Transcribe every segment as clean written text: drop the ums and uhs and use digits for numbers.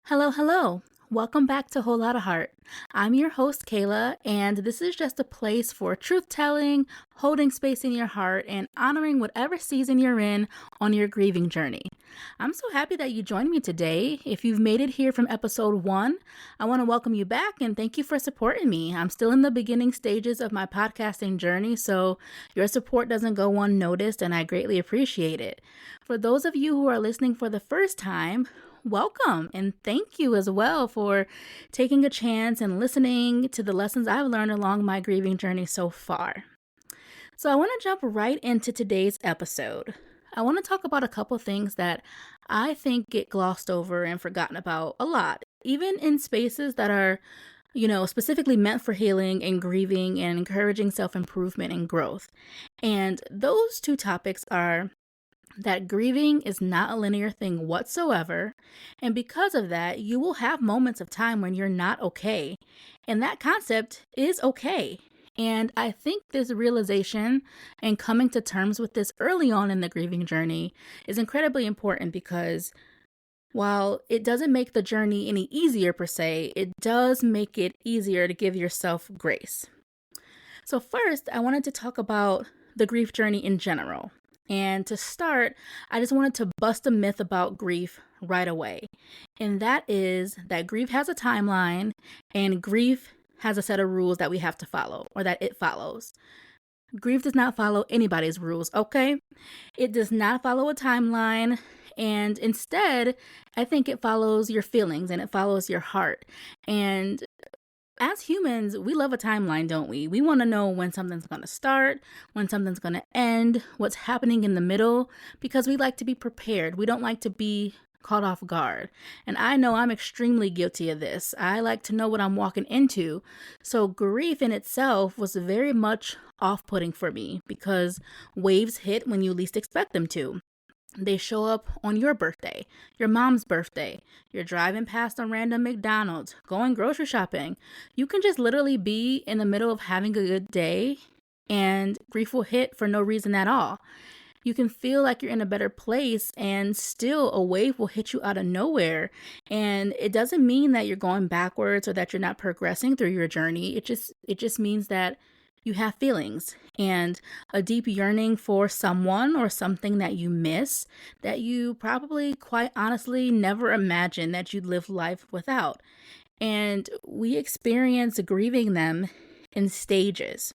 Hello, hello. Welcome back to Whole Lotta Heart. I'm your host, Kayla, and this is just a place for truth telling, holding space in your heart, and honoring whatever season you're in on your grieving journey. I'm so happy that you joined me today. If you've made it here from episode 1, I want to welcome you back and thank you for supporting me. I'm still in the beginning stages of my podcasting journey, so your support doesn't go unnoticed, and I greatly appreciate it. For those of you who are listening for the first time, welcome and thank you as well for taking a chance and listening to the lessons I've learned along my grieving journey so far. So I want to jump right into today's episode. I want to talk about a couple things that I think get glossed over and forgotten about a lot, even in spaces that are, specifically meant for healing and grieving and encouraging self-improvement and growth. And those two topics are that grieving is not a linear thing whatsoever, and because of that, you will have moments of time when you're not okay, and that concept is okay. And I think this realization and coming to terms with this early on in the grieving journey is incredibly important because while it doesn't make the journey any easier per se, it does make it easier to give yourself grace. So first, I wanted to talk about the grief journey in general. And to start, I just wanted to bust a myth about grief right away. And that is that grief has a timeline and grief has a set of rules that we have to follow or that it follows. Grief does not follow anybody's rules, okay? It does not follow a timeline. And instead, I think it follows your feelings and it follows your heart. And as humans, we love a timeline, don't we? We want to know when something's going to start, when something's going to end, what's happening in the middle, because we like to be prepared. We don't like to be caught off guard. And I know I'm extremely guilty of this. I like to know what I'm walking into. So grief in itself was very much off-putting for me because waves hit when you least expect them to. They show up on your birthday, your mom's birthday. You're driving past a random McDonald's, going grocery shopping. You can just literally be in the middle of having a good day and grief will hit for no reason at all. You can feel like you're in a better place and still a wave will hit you out of nowhere. And it doesn't mean that you're going backwards or that you're not progressing through your journey. It just means that you have feelings and a deep yearning for someone or something that you miss that you probably quite honestly never imagined that you'd live life without. And we experience grieving them in stages.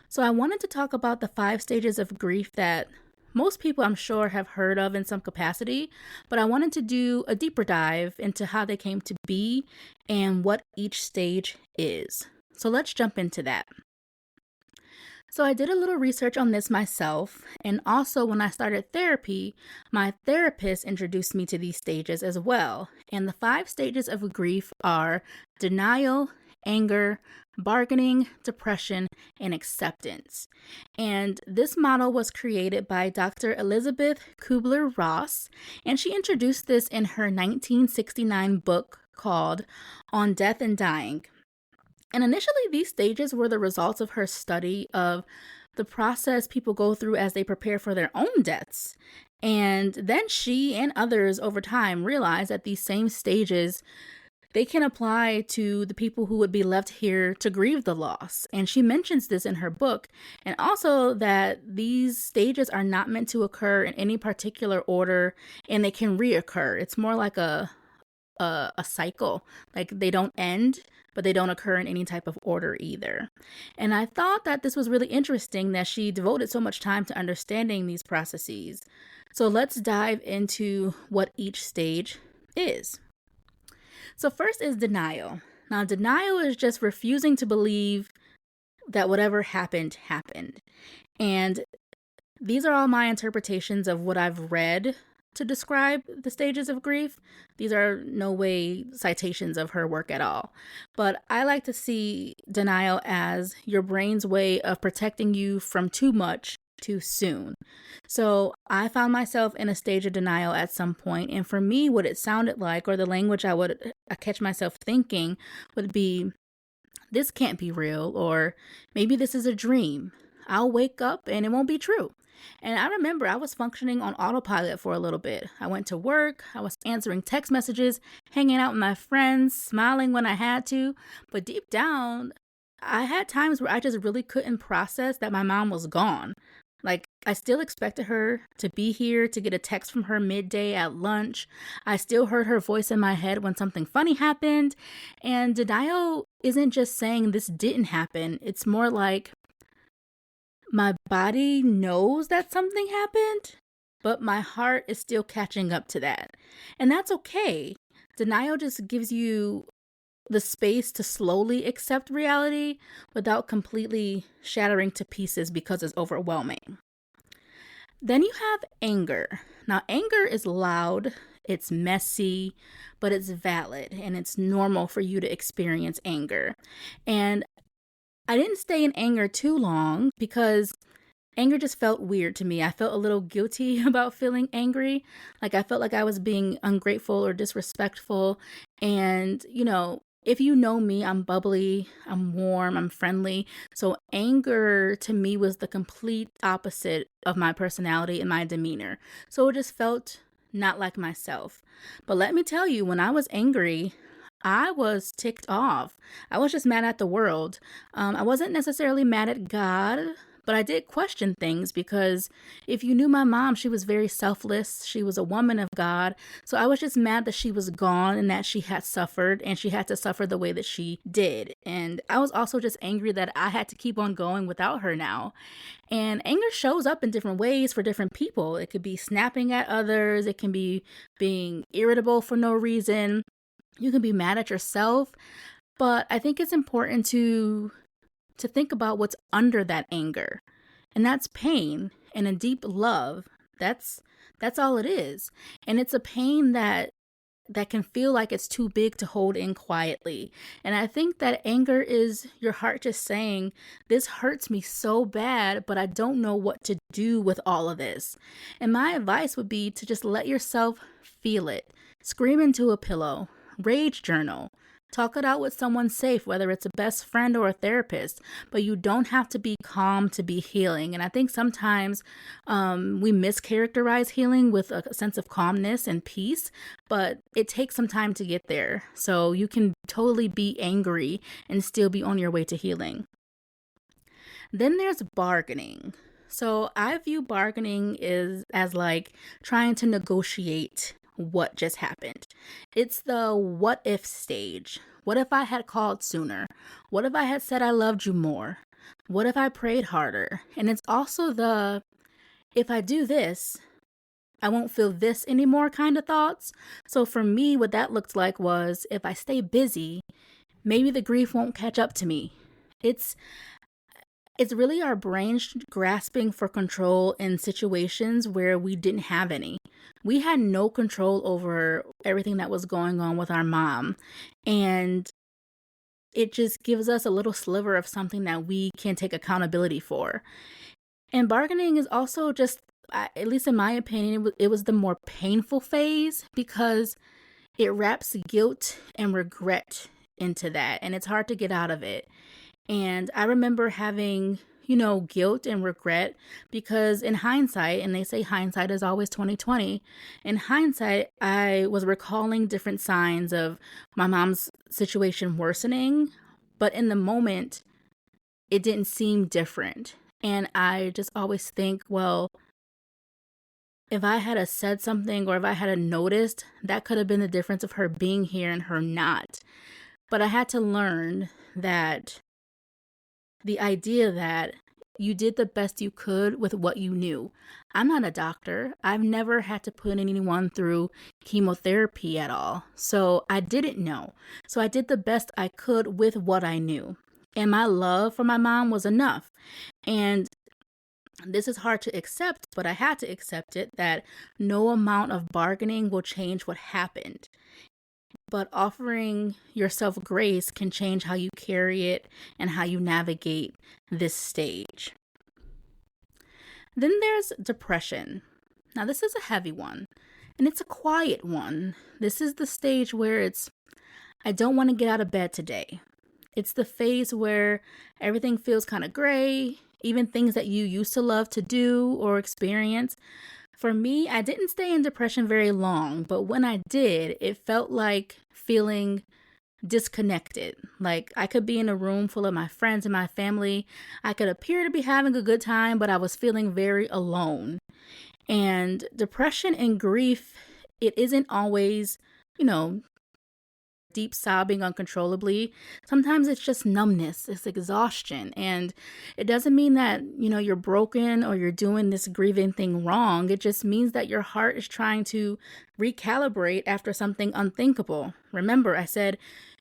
So I wanted to talk about the 5 stages of grief that most people I'm sure have heard of in some capacity, but I wanted to do a deeper dive into how they came to be and what each stage is. So let's jump into that. So I did a little research on this myself, and also when I started therapy, my therapist introduced me to these stages as well. And the 5 stages of grief are denial, anger, bargaining, depression, and acceptance. And this model was created by Dr. Elizabeth Kubler-Ross, and she introduced this in her 1969 book called On Death and Dying. And initially, these stages were the results of her study of the process people go through as they prepare for their own deaths. And then she and others over time realized that these same stages, they can apply to the people who would be left here to grieve the loss. And she mentions this in her book. And also that these stages are not meant to occur in any particular order and they can reoccur. It's more like a cycle. Like they don't end, but they don't occur in any type of order either. And I thought that this was really interesting that she devoted so much time to understanding these processes. So let's dive into what each stage is. So first is denial. Now, denial is just refusing to believe that whatever happened, happened. And these are all my interpretations of what I've read to describe the stages of grief. These are no way citations of her work at all. But I like to see denial as your brain's way of protecting you from too much too soon. So I found myself in a stage of denial at some point, and for me, what it sounded like, or the language I would catch myself thinking, would be, this can't be real, or maybe this is a dream. I'll wake up and it won't be true. And I remember I was functioning on autopilot for a little bit. I went to work, I was answering text messages, hanging out with my friends, smiling when I had to. But deep down, I had times where I just really couldn't process that my mom was gone. Like, I still expected her to be here, to get a text from her midday at lunch. I still heard her voice in my head when something funny happened. And denial isn't just saying this didn't happen, it's more like my body knows that something happened, but my heart is still catching up to that. And that's okay. Denial just gives you the space to slowly accept reality without completely shattering to pieces because it's overwhelming. Then you have anger. Now, anger is loud, it's messy, but it's valid and it's normal for you to experience anger. And I didn't stay in anger too long because anger just felt weird to me. I felt a little guilty about feeling angry. Like I felt like I was being ungrateful or disrespectful. And, if you know me, I'm bubbly, I'm warm, I'm friendly. So anger to me was the complete opposite of my personality and my demeanor. So it just felt not like myself. But let me tell you, when I was angry, I was ticked off. I was just mad at the world. I wasn't necessarily mad at God, but I did question things because if you knew my mom, she was very selfless. She was a woman of God. So I was just mad that she was gone and that she had suffered and she had to suffer the way that she did. And I was also just angry that I had to keep on going without her now. And anger shows up in different ways for different people. It could be snapping at others, it can be being irritable for no reason. You can be mad at yourself, but I think it's important to think about what's under that anger. And that's pain and a deep love. That's all it is. And it's a pain that can feel like it's too big to hold in quietly. And I think that anger is your heart just saying, this hurts me so bad, but I don't know what to do with all of this. And my advice would be to just let yourself feel it. Scream into a pillow. Rage journal. Talk it out with someone safe, whether it's a best friend or a therapist, but you don't have to be calm to be healing. And I think sometimes we mischaracterize healing with a sense of calmness and peace, but it takes some time to get there. So you can totally be angry and still be on your way to healing. Then there's bargaining. So I view bargaining as like trying to negotiate what just happened. It's the what if stage. What if I had called sooner? What if I had said I loved you more? What if I prayed harder? And it's also the if I do this, I won't feel this anymore kind of thoughts. So for me, what that looked like was if I stay busy, maybe the grief won't catch up to me. It's really our brain grasping for control in situations where we didn't have any. We had no control over everything that was going on with our mom. And it just gives us a little sliver of something that we can take accountability for. And bargaining is also just, at least in my opinion, it was the more painful phase because it wraps guilt and regret into that. And it's hard to get out of it. And I remember having, guilt and regret because in hindsight, and they say hindsight is always 2020. In hindsight, I was recalling different signs of my mom's situation worsening, but in the moment, it didn't seem different. And I just always think, well, if I had said something or if I had noticed, that could have been the difference of her being here and her not. But I had to learn that the idea that you did the best you could with what you knew. I'm not a doctor. I've never had to put anyone through chemotherapy at all. So I didn't know. So I did the best I could with what I knew. And my love for my mom was enough. And this is hard to accept, but I had to accept it that no amount of bargaining will change what happened. But offering yourself grace can change how you carry it and how you navigate this stage. Then there's depression. Now, this is a heavy one, and it's a quiet one. This is the stage where I don't want to get out of bed today. It's the phase where everything feels kind of gray. even things that you used to love to do or experience. For me, I didn't stay in depression very long, but when I did, it felt like feeling disconnected. Like I could be in a room full of my friends and my family. I could appear to be having a good time, but I was feeling very alone. And depression and grief, it isn't always, you know, deep sobbing uncontrollably. Sometimes it's just numbness, it's exhaustion. And it doesn't mean that, you're broken or you're doing this grieving thing wrong. It just means that your heart is trying to recalibrate after something unthinkable. Remember, I said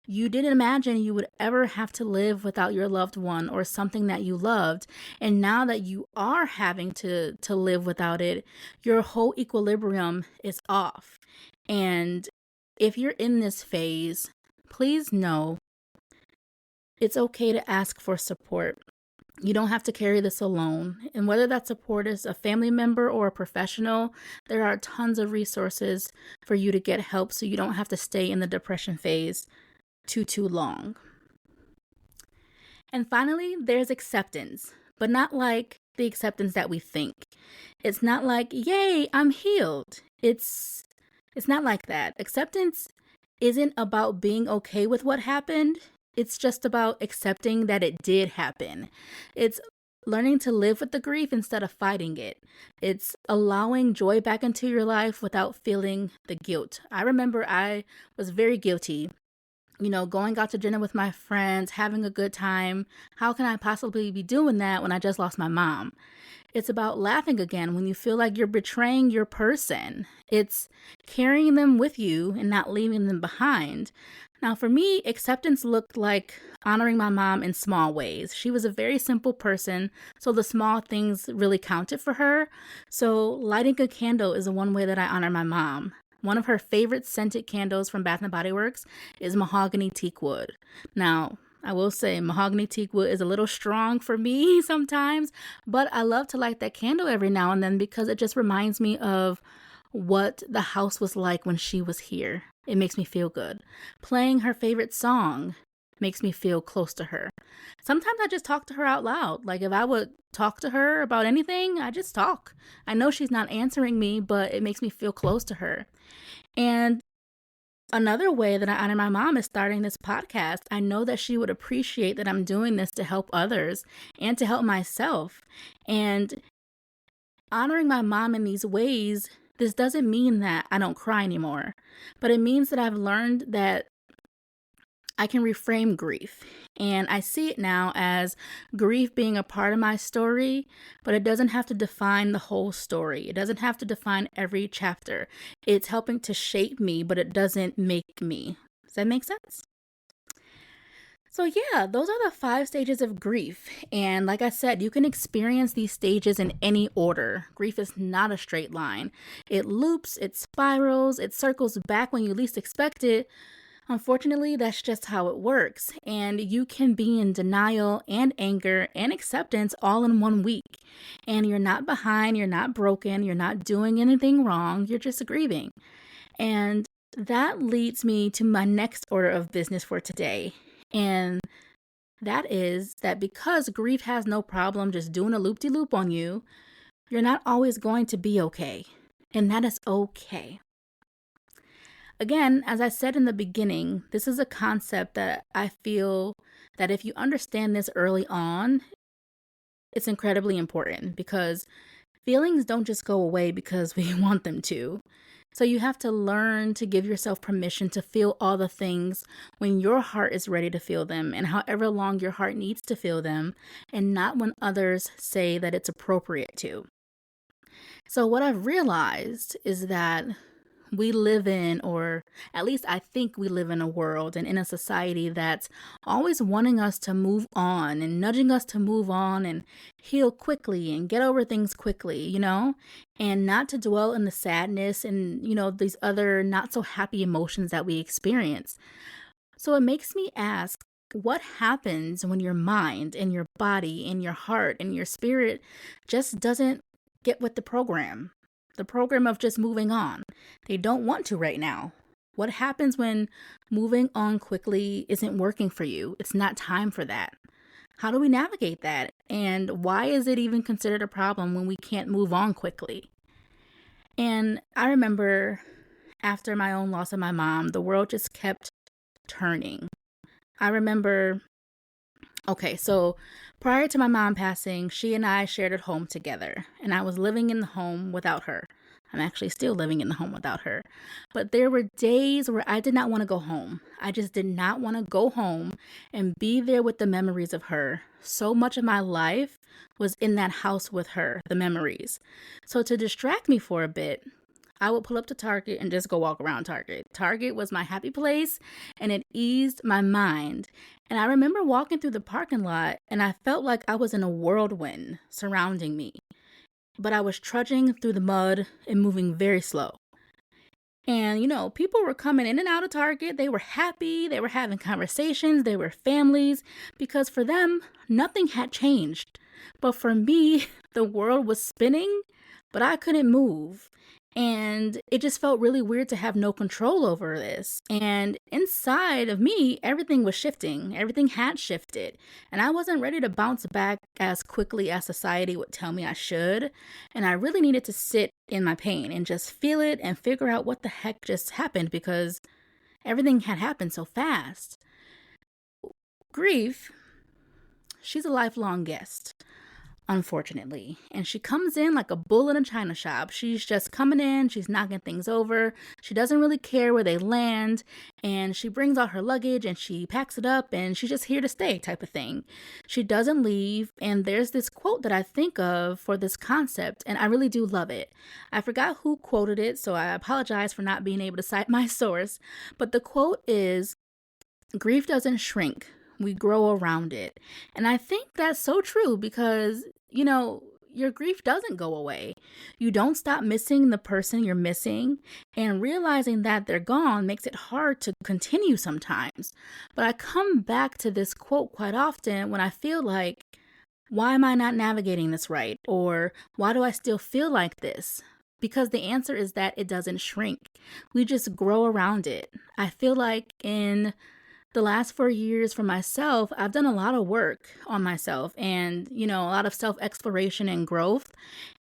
you didn't imagine you would ever have to live without your loved one or something that you loved. And now that you are having to live without it, your whole equilibrium is off. And if you're in this phase, please know it's okay to ask for support. You don't have to carry this alone. And whether that support is a family member or a professional, there are tons of resources for you to get help so you don't have to stay in the depression phase too long. And finally, there's acceptance, but not like the acceptance that we think. It's not like, yay, I'm healed. It's not like that. Acceptance isn't about being okay with what happened. It's just about accepting that it did happen. It's learning to live with the grief instead of fighting it. It's allowing joy back into your life without feeling the guilt. I remember I was very guilty, going out to dinner with my friends, having a good time. How can I possibly be doing that when I just lost my mom? It's about laughing again when you feel like you're betraying your person. It's carrying them with you and not leaving them behind. Now, for me, acceptance looked like honoring my mom in small ways. She was a very simple person, so the small things really counted for her. So lighting a candle is one way that I honor my mom. One of her favorite scented candles from Bath & Body Works is mahogany teak wood. Now, I will say mahogany teak wood is a little strong for me sometimes, but I love to light that candle every now and then because it just reminds me of what the house was like when she was here. It makes me feel good. Playing her favorite song makes me feel close to her. Sometimes I just talk to her out loud. Like if I would talk to her about anything, I just talk. I know she's not answering me, but it makes me feel close to her. And another way that I honor my mom is starting this podcast. I know that she would appreciate that I'm doing this to help others and to help myself. And honoring my mom in these ways, this doesn't mean that I don't cry anymore, but it means that I've learned that I can reframe grief. And I see it now as grief being a part of my story, but it doesn't have to define the whole story. It doesn't have to define every chapter. It's helping to shape me, but it doesn't make me. Does that make sense? So yeah, those are the 5 stages of grief. And like I said, you can experience these stages in any order. Grief is not a straight line. It loops, it spirals, it circles back when you least expect it. Unfortunately, that's just how it works. And you can be in denial and anger and acceptance all in 1 week. And you're not behind, you're not broken, you're not doing anything wrong, you're just grieving. And that leads me to my next order of business for today. And that is that because grief has no problem just doing a loop-de-loop on you, you're not always going to be okay. And that is okay. Again, as I said in the beginning, this is a concept that I feel that if you understand this early on, it's incredibly important because feelings don't just go away because we want them to. So you have to learn to give yourself permission to feel all the things when your heart is ready to feel them and however long your heart needs to feel them, and not when others say that it's appropriate to. So what I've realized is that we live in, or at least I think we live in a world and in a society that's always wanting us to move on and nudging us to move on and heal quickly and get over things quickly, and not to dwell in the sadness and, these other not so happy emotions that we experience. So it makes me ask, what happens when your mind and your body and your heart and your spirit just doesn't get with the program? The program of just moving on. They don't want to right now. What happens when moving on quickly isn't working for you? It's not time for that. How do we navigate that? And why is it even considered a problem when we can't move on quickly? And I remember after my own loss of my mom, the world just kept turning. I remember, okay, so prior to my mom passing, she and I shared a home together, and I was living in the home without her. I'm actually still living in the home without her. But there were days where I did not want to go home. I just did not want to go home and be there with the memories of her. So much of my life was in that house with her, the memories. So to distract me for a bit, I would pull up to Target and just go walk around Target. Target was my happy place and it eased my mind. And I remember walking through the parking lot and I felt like I was in a whirlwind surrounding me. But I was trudging through the mud and moving very slow. And, people were coming in and out of Target. They were happy. They were having conversations. They were families because for them, nothing had changed. But for me, the world was spinning, but I couldn't move. And it just felt really weird to have no control over this. And inside of me, everything was shifting. Everything had shifted. And I wasn't ready to bounce back as quickly as society would tell me I should. And I really needed to sit in my pain and just feel it and figure out what the heck just happened because everything had happened so fast. Grief, she's a lifelong guest, unfortunately. And she comes in like a bull in a china shop. She's just coming in, she's knocking things over. She doesn't really care where they land. And she brings out her luggage and she packs it up and she's just here to stay type of thing. She doesn't leave. And there's this quote that I think of for this concept, and I really do love it. I forgot who quoted it, so I apologize for not being able to cite my source. But the quote is, "Grief doesn't shrink. We grow around it." And I think that's so true because, your grief doesn't go away. You don't stop missing the person you're missing, and realizing that they're gone makes it hard to continue sometimes. But I come back to this quote quite often when I feel like, why am I not navigating this right? Or why do I still feel like this? Because the answer is that it doesn't shrink. We just grow around it. I feel like in the last 4 years for myself, I've done a lot of work on myself and, a lot of self-exploration and growth.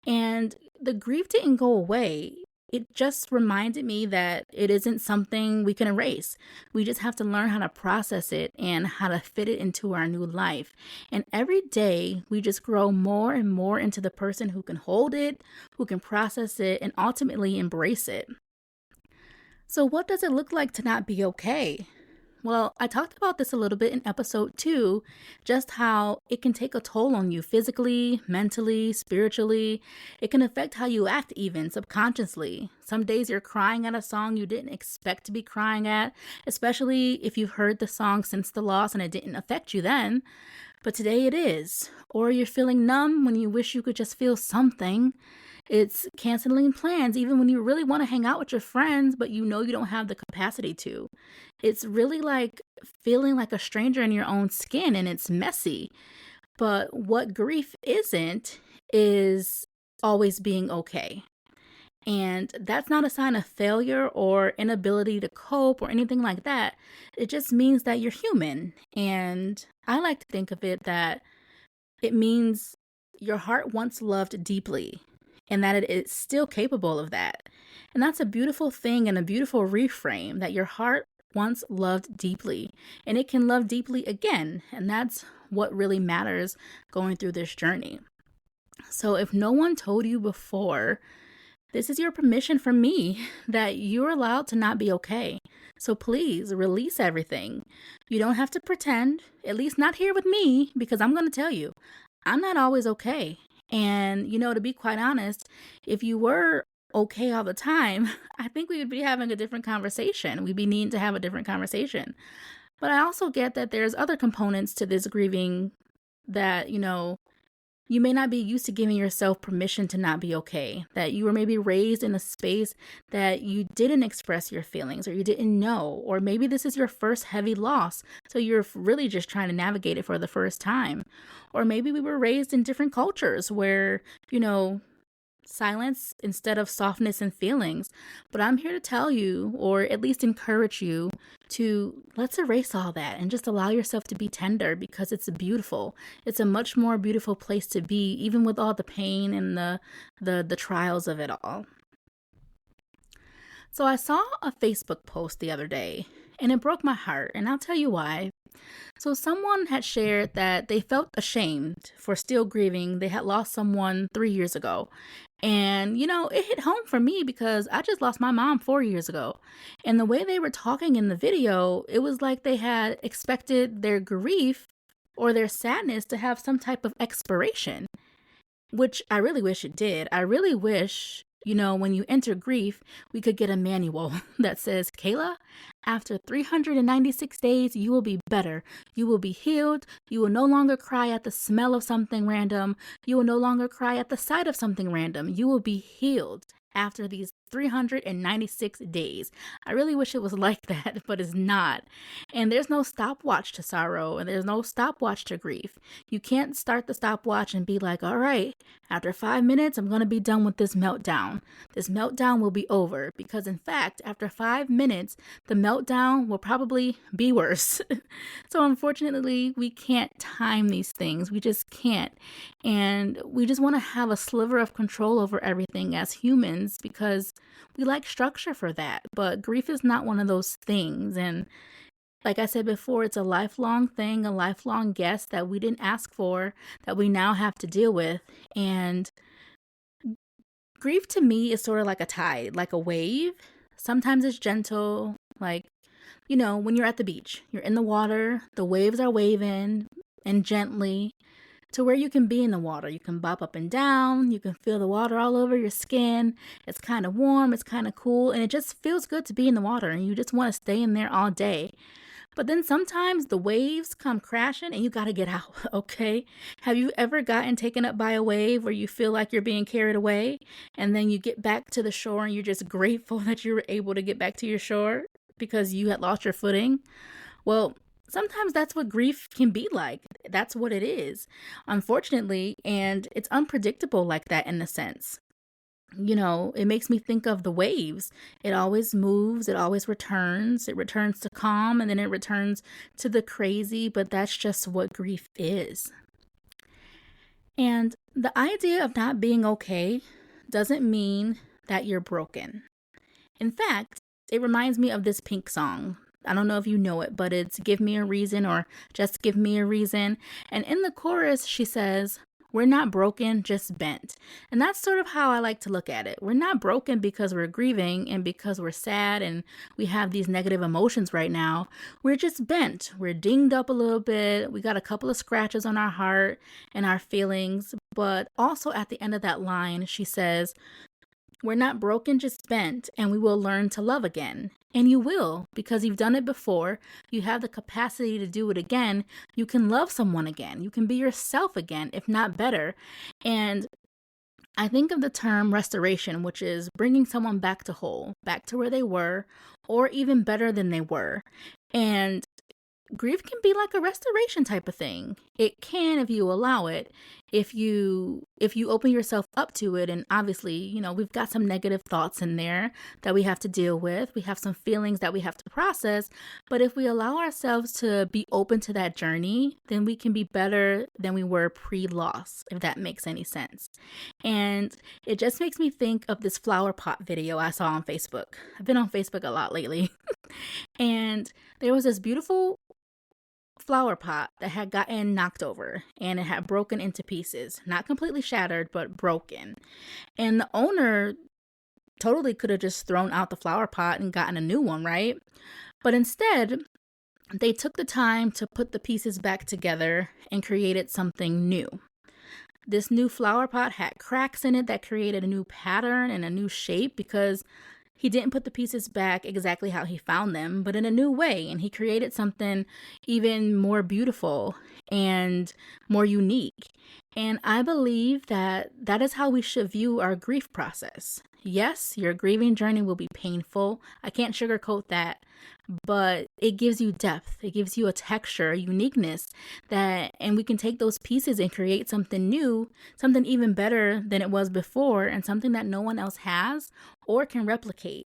And the grief didn't go away. It just reminded me that it isn't something we can erase. We just have to learn how to process it and how to fit it into our new life. And every day we just grow more and more into the person who can hold it, who can process it, and ultimately embrace it. So what does it look like to not be okay? Well, I talked about this a little bit in episode 2, just how it can take a toll on you physically, mentally, spiritually. It can affect how you act even subconsciously. Some days you're crying at a song you didn't expect to be crying at, especially if you've heard the song since the loss and it didn't affect you then. But today it is. Or you're feeling numb when you wish you could just feel something. It's canceling plans even when you really want to hang out with your friends, but you know you don't have the capacity to. It's really like feeling like a stranger in your own skin, and it's messy. But what grief isn't is always being okay. And that's not a sign of failure or inability to cope or anything like that. It just means that you're human. And I like to think of it that it means your heart once loved deeply and that it is still capable of that. And that's a beautiful thing and a beautiful reframe, that your heart once loved deeply and it can love deeply again. And that's what really matters going through this journey. So if no one told you before, this is your permission from me that you're allowed to not be okay. So please release everything. You don't have to pretend, at least not here with me, because I'm going to tell you, I'm not always okay. And, to be quite honest, if you were okay all the time, I think we would be having a different conversation. We'd be needing to have a different conversation. But I also get that there's other components to this grieving that, you may not be used to giving yourself permission to not be okay, that you were maybe raised in a space that you didn't express your feelings or you didn't know, or maybe this is your first heavy loss, so you're really just trying to navigate it for the first time. Or maybe we were raised in different cultures where, silence instead of softness and feelings. But I'm here to tell you, or at least encourage you, to let's erase all that and just allow yourself to be tender, because it's beautiful. It's a much more beautiful place to be, even with all the pain and the trials of it all. So I saw a Facebook post the other day and it broke my heart, and I'll tell you why. So someone had shared that they felt ashamed for still grieving. They had lost someone 3 years ago. And, it hit home for me because I just lost my mom 4 years ago. And the way they were talking in the video, it was like they had expected their grief or their sadness to have some type of expiration, which I really wish it did. I really wish, when you enter grief, we could get a manual that says, Kayla, after 396 days, you will be better. You will be healed. You will no longer cry at the smell of something random. You will no longer cry at the sight of something random. You will be healed after these 396 days. I really wish it was like that, but it's not. And there's no stopwatch to sorrow, and there's no stopwatch to grief. You can't start the stopwatch and be like, all right, after 5 minutes, I'm going to be done with this meltdown. This meltdown will be over, because in fact, after 5 minutes, the meltdown will probably be worse. So unfortunately, we can't time these things. We just can't. And we just want to have a sliver of control over everything as humans, because we like structure for that. But grief is not one of those things. And like I said before, it's a lifelong thing, a lifelong guest that we didn't ask for, that we now have to deal with. And grief to me is sort of like a tide, like a wave. Sometimes it's gentle, like, when you're at the beach, you're in the water, the waves are waving and gently to where you can be in the water. You can bop up and down. You can feel the water all over your skin. It's kind of warm. It's kind of cool. And it just feels good to be in the water. And you just want to stay in there all day. But then sometimes the waves come crashing and you got to get out, okay? Have you ever gotten taken up by a wave where you feel like you're being carried away, and then you get back to the shore and you're just grateful that you were able to get back to your shore because you had lost your footing? Well, sometimes that's what grief can be like. That's what it is, unfortunately, and it's unpredictable like that in a sense. It makes me think of the waves. It always moves, it always returns. It returns to calm and then it returns to the crazy, but that's just what grief is. And the idea of not being okay doesn't mean that you're broken. In fact, it reminds me of this Pink song. I don't know if you know it, but it's Give Me a Reason or Just Give Me a Reason. And in the chorus, she says, we're not broken, just bent. And that's sort of how I like to look at it. We're not broken because we're grieving and because we're sad and we have these negative emotions right now. We're just bent. We're dinged up a little bit. We got a couple of scratches on our heart and our feelings. But also at the end of that line, she says, we're not broken, just bent, and we will learn to love again. And you will, because you've done it before. You have the capacity to do it again. You can love someone again. You can be yourself again, if not better. And I think of the term restoration, which is bringing someone back to whole, back to where they were, or even better than they were. And grief can be like a restoration type of thing. It can, if you allow it, if you open yourself up to it. And obviously, we've got some negative thoughts in there that we have to deal with. We have some feelings that we have to process. But if we allow ourselves to be open to that journey, then we can be better than we were pre-loss, if that makes any sense. And it just makes me think of this flower pot video I saw on Facebook. I've been on Facebook a lot lately. And there was this beautiful flower pot that had gotten knocked over and it had broken into pieces, not completely shattered, but broken. And the owner totally could have just thrown out the flower pot and gotten a new one, right? But instead, they took the time to put the pieces back together and created something new. This new flower pot had cracks in it that created a new pattern and a new shape because he didn't put the pieces back exactly how he found them, but in a new way. And he created something even more beautiful and more unique. And I believe that that is how we should view our grief process. Yes, your grieving journey will be painful. I can't sugarcoat that. But it gives you depth. It gives you a texture, a uniqueness and we can take those pieces and create something new, something even better than it was before, and something that no one else has or can replicate.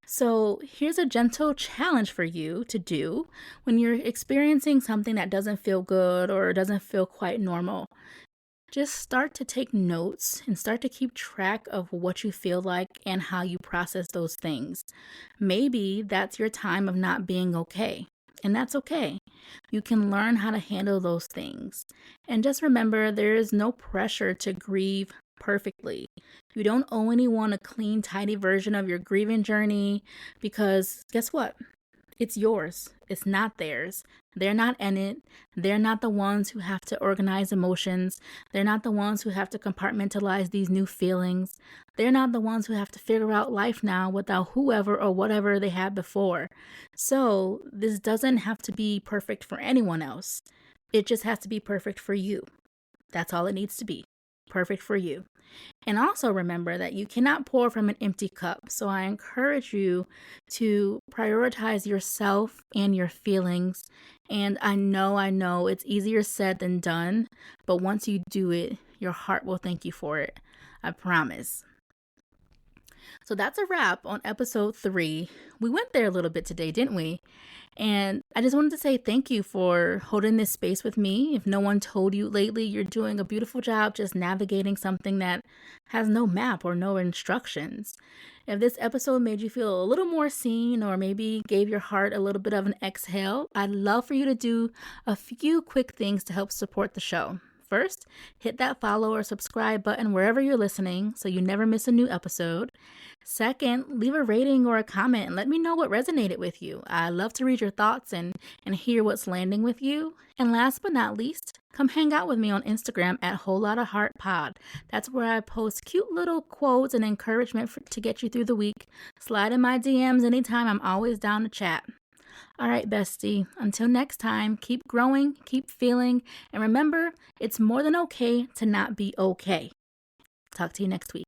So, here's a gentle challenge for you to do when you're experiencing something that doesn't feel good or doesn't feel quite normal. Just start to take notes and start to keep track of what you feel like and how you process those things. Maybe that's your time of not being okay, and that's okay. You can learn how to handle those things. And just remember, there is no pressure to grieve perfectly. You don't owe anyone a clean, tidy version of your grieving journey because guess what? It's yours. It's not theirs. They're not in it. They're not the ones who have to organize emotions. They're not the ones who have to compartmentalize these new feelings. They're not the ones who have to figure out life now without whoever or whatever they had before. So, this doesn't have to be perfect for anyone else. It just has to be perfect for you. That's all it needs to be. Perfect for you. And also remember that you cannot pour from an empty cup. So I encourage you to prioritize yourself and your feelings. And I know it's easier said than done, but once you do it, your heart will thank you for it. I promise. So that's a wrap on episode 3. We went there a little bit today, didn't we? And I just wanted to say thank you for holding this space with me. If no one told you lately, you're doing a beautiful job just navigating something that has no map or no instructions. If this episode made you feel a little more seen or maybe gave your heart a little bit of an exhale, I'd love for you to do a few quick things to help support the show. First, hit that follow or subscribe button wherever you're listening so you never miss a new episode. Second, leave a rating or a comment and let me know what resonated with you. I love to read your thoughts and hear what's landing with you. And last but not least, come hang out with me on Instagram at Whole Lotta Heart Pod. That's where I post cute little quotes and encouragement to get you through the week. Slide in my DMs anytime. I'm always down to chat. All right, bestie, until next time, keep growing, keep feeling, and remember, it's more than okay to not be okay. Talk to you next week.